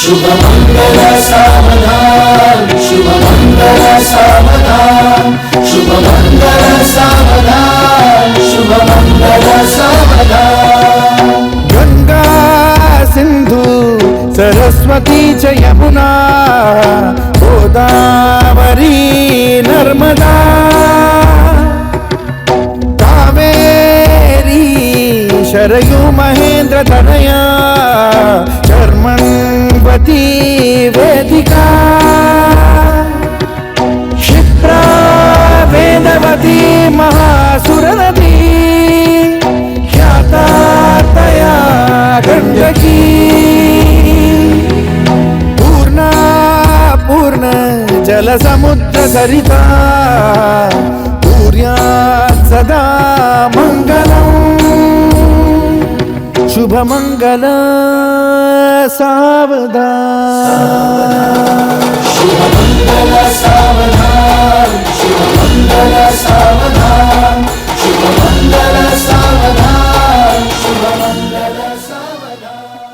शुभमंगल सावधान, शुभमंगल सावधान, शुभमंगल सावधान, शुभमंगल सावधान। गंगा सिंधु सरस्वती च यमुना गोदावरी नर्मदा कावेरी शरयू महेंद्र तनया चर्मन्वती वेदिका क्षिप्रा वेदवती महासुरनदी ख्याता तया गंडकी पूर्णा पूर्ण जल समुद्र सरिता पूर्यात् सदा मंगलम् शुभमंगल सावधान, शुभमंगल सावधान, शुभमंगल सावधान।